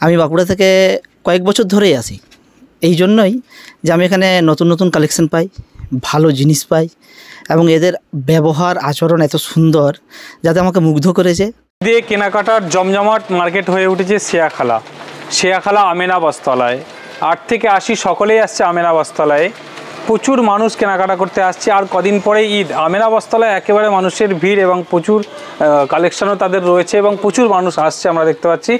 আমি বাঁকুড়া থেকে কয়েক বছর ধরেই আসি, এই জন্যই যে আমি এখানে নতুন নতুন কালেকশন পাই, ভালো জিনিস পাই এবং এদের ব্যবহার আচরণ এত সুন্দর যাতে আমাকে মুগ্ধ করেছে। দিয়ে কেনাকাটার জমজমাট মার্কেট হয়ে উঠেছে শেয়াখালা আমেনা বস্ত্রালয়। 8 থেকে 80 সকলেই আসছে আমেনা বস্ত্রালয়ে। প্রচুর মানুষ কেনাকাটা করতে আসছে, আর কদিন পরেই ঈদ। আমেনা বস্ত্রালয় একেবারে মানুষের ভিড় এবং প্রচুর কালেকশনও তাদের রয়েছে এবং প্রচুর মানুষ আসছে। আমরা দেখতে পাচ্ছি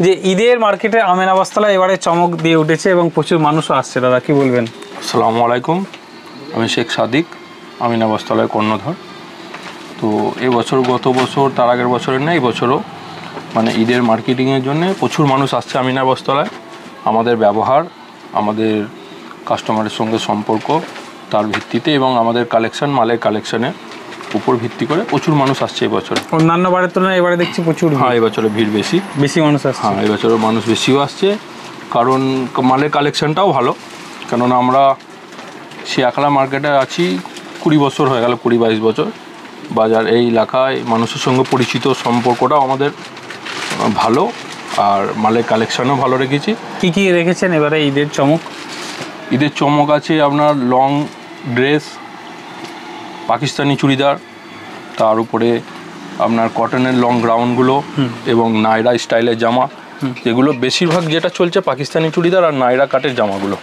যে ঈদের মার্কেটে আমেনা বস্ত্রালয় এবারে চমক দিয়ে উঠেছে এবং প্রচুর মানুষও আসছে। দাদা কি বলবেন? আসসালামু আলাইকুম, আমি শেখ সাদিক, আমেনা বস্ত্রালয় কর্ণধর। তো এবছর গত বছর তার আগের বছরের না, এই বছরও মানে ঈদের মার্কেটিংয়ের জন্য প্রচুর মানুষ আসছে আমেনা বস্ত্রালয়। আমাদের ব্যবহার, আমাদের কাস্টমারের সঙ্গে সম্পর্ক, তার ভিত্তিতে এবং আমাদের কালেকশন, মালের কালেকশনের উপর ভিত্তি করে প্রচুর মানুষ আসছে এবছর। অন্যান্য বারের তুলনায় এবারে দেখছি প্রচুর। হ্যাঁ, এবছরে ভিড় বেশি মানুষ আসছে। হ্যাঁ, এবছরও মানুষ বেশিও আসছে, কারণ মালের কালেকশনটাও ভালো। কেননা আমরা শেয়াখালা মার্কেটে আছি 20 বছর হয়ে গেল, 20-22 বছর। বাজার এই এলাকায় মানুষের সঙ্গে পরিচিত, সম্পর্কটাও আমাদের ভালো, আর মালের কালেকশানও ভালো রেখেছি। কী রেখেছেন এবারে ঈদের চমক? ঈদের চমক আছে আপনার লং ড্রেস, পাকিস্তানি চুড়িদার, তার উপরে আপনার কটনের লং গ্রাউন্ডগুলো এবং নায়রা স্টাইলের জামা, যেগুলো বেশিরভাগ যেটা চলছে পাকিস্তানি চুড়িদার আর নায়রা কাটের জামাগুলো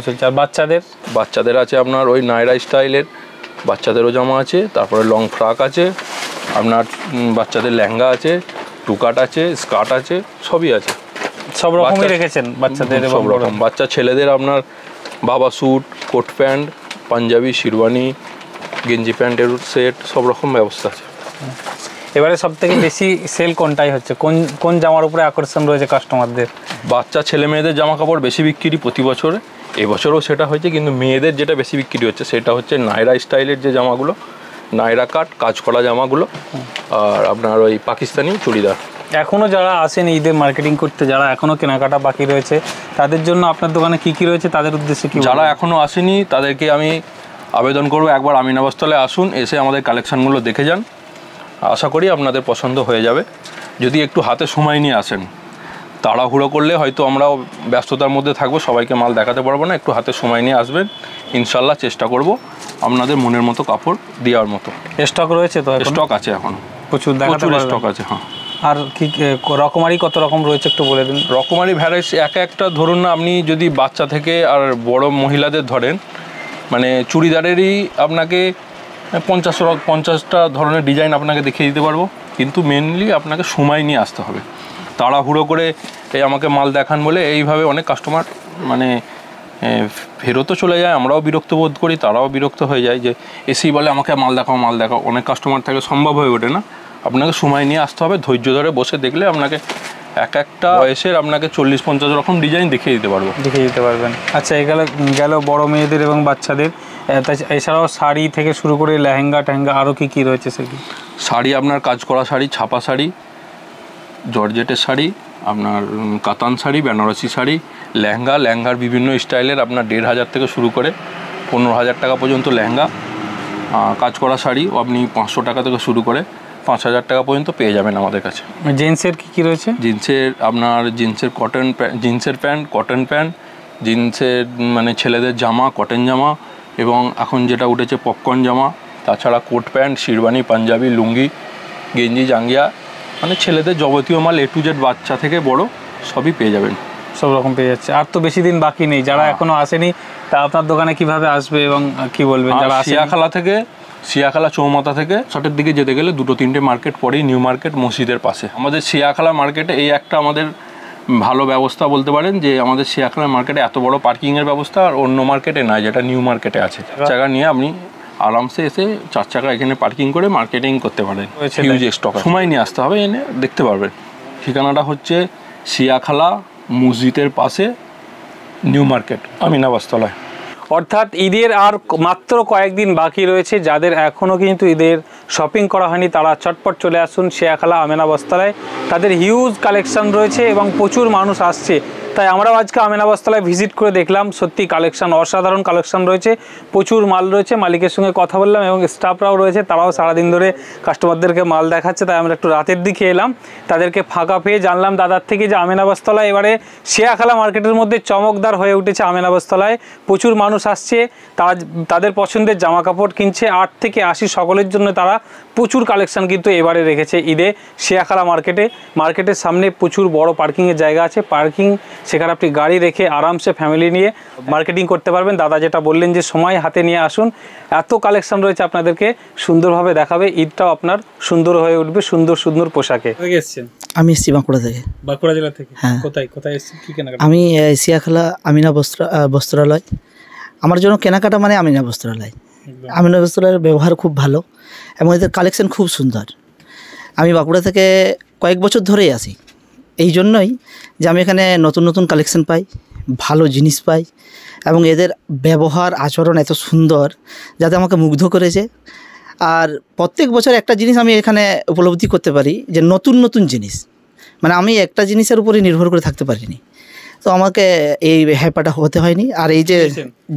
চলছে। আর বাচ্চাদের আছে আপনার ওই নায়রা স্টাইলের বাচ্চাদেরও জামা আছে, তারপরে লং ফ্রক আছে, আপনার বাচ্চাদের লেহেঙ্গা আছে, টুকাট আছে, স্কার্ট আছে, সবই আছে। সব রকমই রেখেছেন বাচ্চাদের? সব রকম। বাচ্চা ছেলেদের আপনার বাবা স্যুট, কোট প্যান্ট, পাঞ্জাবি, শিরওয়ানি, গেঞ্জি প্যান্টের সেট, সব রকম ব্যবস্থা আছে। এবারে সব থেকে বেশি সেল কোনটাই হচ্ছে? কোন জামার উপরে আকর্ষণ রয়েছে কাস্টমারদের? বাচ্চা ছেলে মেয়েদের জামা কাপড় বেশি বিক্রি প্রতি বছরে, এবছরও সেটা হয়েছে, কিন্তু মেয়েদের যেটা বেশি বিক্রি হচ্ছে সেটা হচ্ছে নায়রা স্টাইলের যে জামাগুলো, নায়রা কাজ করা জামাগুলো, আর আপনার ওই পাকিস্তানি চুড়িদার। এখনও যারা আসেন ঈদে মার্কেটিং করতে, যারা এখনও কেনাকাটা বাকি রয়েছে, তাদের জন্য আপনার দোকানে কী রয়েছে, তাদের উদ্দেশ্যে কি? যারা এখনও আসেনি তাদেরকে আমি আবেদন করবো, একবার আমেনা বস্ত্রালয়ে আসুন, এসে আমাদের কালেকশানগুলো দেখে যান। আশা করি আপনাদের পছন্দ হয়ে যাবে। যদি একটু হাতে সময় নিয়ে আসেন, তাড়াহুড়ো করলে হয়তো আমরাও ব্যস্ততার মধ্যে থাকবো, সবাইকে মাল দেখাতে পারবো না। একটু হাতে সময় নিয়ে আসবেন, ইনশাল্লাহ চেষ্টা করব আপনাদের মনের মতো কাপড় দেওয়ার মতো। স্টক রয়েছে তো? স্টক আছে এখন প্রচুর স্টক আছে। হ্যাঁ। আর কি রকমারি কত রকম রয়েছে একটু বলে দিন। রকমারি ভ্যারাইটি একটা ধরুন না, আপনি যদি বাচ্চা থেকে আর বড় মহিলাদের ধরেন, মানে চুড়িদারেরই আপনাকে 50টা ধরনের ডিজাইন আপনাকে দেখিয়ে দিতে পারবো, কিন্তু মেনলি আপনাকে সময় নিয়ে আসতে হবে। তাড়াহুড়ো করে এই আমাকে মাল দেখান বলে এইভাবে অনেক কাস্টমার মানে ফেরতও চলে যায়, আমরাও বিরক্ত বোধ করি, তারাও বিরক্ত হয়ে যায় যে এসেই বলে আমাকে মাল দেখাও। অনেক কাস্টমার থাকে, সম্ভব হয়ে ওঠে না। আপনাকে সময় নিয়ে আসতে হবে, ধৈর্য ধরে বসে দেখলে আপনাকে একটা বয়সের আপনাকে 40-50 রকম ডিজাইন দেখিয়ে দিতে পারবেন। আচ্ছা, গেল বড় মেয়েদের এবং বাচ্চাদের। এছাড়াও শাড়ি থেকে শুরু করে লেহেঙ্গা টেহেঙ্গা আরও কী রয়েছে সেগুলো? শাড়ি আপনার কাজ করা শাড়ি, ছাপা শাড়ি, জর্জেটের শাড়ি, আপনার কাতান শাড়ি, বেনারসি শাড়ি, লেহেঙ্গার বিভিন্ন স্টাইলের আপনার 1,500 থেকে শুরু করে 15,000 টাকা পর্যন্ত লেহেঙ্গা। কাজ করা শাড়িও আপনি 500 টাকা থেকে শুরু করে 5,000 টাকা পর্যন্ত পেয়ে যাবেন আমাদের কাছে। জিন্সের কী রয়েছে? জিন্সের প্যান্ট, কটন প্যান্ট, জিন্সের মানে ছেলেদের জামা, কটন জামা, এবং এখন যেটা উঠেছে পপকর্ন জামা, তাছাড়া কোট প্যান্ট, শিরওয়ানি, পাঞ্জাবি, লুঙ্গি, গেঞ্জি, জাঙ্গিয়া, মানে ছেলেদের যাবতীয় মাল A to Z, বাচ্চা থেকে বড় সবই পেয়ে যাবেন। সব রকম পেয়ে যাচ্ছে। আর তো বেশি দিন বাকি নেই, যারা এখনও আসেনি তা আপনার দোকানে কিভাবে আসবে এবং কি বলবেন? যারা শিয়াখালা চৌমাথা থেকে শটের দিকে যেতে গেলে 2-3টে মার্কেট পরেই নিউ মার্কেট, মসজিদের পাশে আমাদের শিয়াখালা মার্কেটে এই একটা আমাদের ভালো ব্যবস্থা বলতে পারেন যে আমাদের শিয়াখালা মার্কেটে এত বড় পার্কিংয়ের ব্যবস্থা আর অন্য মার্কেটে নাই, যেটা নিউ মার্কেটে আছে। জায়গা নিয়ে আপনি আরামসে এসে 4 চাকা এখানে পার্কিং করে মার্কেটিং করতে পারেন। হিউজ স্টক, সময় নিয়ে আসতে হবে, এনে দেখতে পারবেন। ঠিকানাটা হচ্ছে শিয়াখালা মসজিদের পাশে, নিউ মার্কেট, আমেনা বস্ত্রালয়। অর্থাৎ ঈদের আর মাত্র কয়েকদিন বাকি রয়েছে। যাদের এখনও কিন্তু ঈদের শপিং করা হয়নি তারা চটপট চলে আসুন শেয়াখালা আমেনা বস্ত্রালয়। তাদের হিউজ কালেকশন রয়েছে এবং প্রচুর মানুষ আসছে। তাই আমরাও আজকে আমেনা বস্ত্রালয় ভিজিট করে দেখলাম, সত্যি কালেকশন, অসাধারণ কালেকশন রয়েছে, প্রচুর মাল রয়েছে। মালিকের সঙ্গে কথা বললাম এবং স্টাফরাও রয়েছে, তারাও সারাদিন ধরে কাস্টমারদেরকে মাল দেখাচ্ছে। তাই আমরা একটু রাতের দিকে এলাম, তাদেরকে ফাঁকা পেয়ে জানলাম দাদার থেকে যে আমেনা বস্ত্রালয় এবারে শেয়াখালা মার্কেটের মধ্যে চমকদার হয়ে উঠেছে। আমেনা বস্ত্রালয় প্রচুর মানুষ আসছে, তাদের পছন্দের জামা কাপড় কিনছে। 8 থেকে 80 সকলের জন্য তারা প্রচুর কালেকশন কিন্তু এবারে রেখেছে ঈদে শেয়াখালা মার্কেটের সামনে প্রচুর বড় পার্কিংয়ের জায়গা আছে। পার্কিং, সেখানে আপনি গাড়ি রেখে আরামসে ফ্যামিলি নিয়ে মার্কেটিং করতে পারবেন। দাদা যেটা বললেন যে সময় হাতে নিয়ে আসুন, এত কালেকশন রয়েছে, আপনাদেরকে সুন্দরভাবে দেখাবে। ঈদটাও আপনার সুন্দর হয়ে উঠবে সুন্দর সুন্দর পোশাকে। এসেছেন? আমি এসেছি বাঁকুড়া থেকে। বাঁকুড়া জেলা থেকে? হ্যাঁ। কোথায় এসেছেন, কি কেনাকাটা? আমি শেয়াখালা আমিনা বস্ত্রালয়। আমার জন্য কেনাকাটা মানে আমিনা বস্ত্রালয়। আমিনা বস্ত্রালয়ের ব্যবহার খুব ভালো এবং এদের কালেকশন খুব সুন্দর। আমি বাঁকুড়া থেকে কয়েক বছর ধরেই আসি, এই জন্যই যে আমি এখানে নতুন নতুন কালেকশন পাই, ভালো জিনিস পাই এবং এদের ব্যবহার আচরণ এত সুন্দর যাতে আমাকে মুগ্ধ করেছে। আর প্রত্যেক বছর একটা জিনিস আমি এখানে উপলব্ধি করতে পারি যে নতুন নতুন জিনিস, মানে আমি একটা জিনিসের উপরে নির্ভর করে থাকতে পারিনি, তো আমাকে এই হ্যাপাটা হতে হয়নি। আর এই যে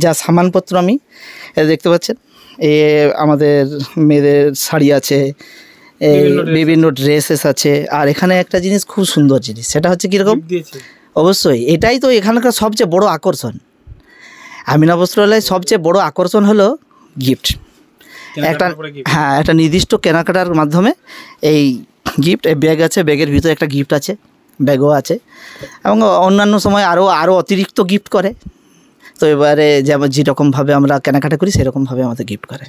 যা সামানপত্র আমি দেখতে পাচ্ছেন, এ আমাদের মেয়েদের শাড়ি আছে, বিভিন্ন ড্রেসেস আছে। আর এখানে একটা জিনিস খুব সুন্দর জিনিস, সেটা হচ্ছে কীরকম, অবশ্যই এটাই তো এখানকার সবচেয়ে বড় আকর্ষণ। আমিনা বস্ত্রালয়ের সবচেয়ে বড় আকর্ষণ হলো গিফট। একটা নির্দিষ্ট কেনাকাটার মাধ্যমে এই গিফট, ব্যাগ আছে, ব্যাগের ভিতরে একটা গিফট আছে, ব্যাগও আছে এবং অন্যান্য সময় আরও অতিরিক্ত গিফট করে। তো এবারে যেরকমভাবে আমরা কেনাকাটা করি সেরকমভাবে আমাদের গিফট করে।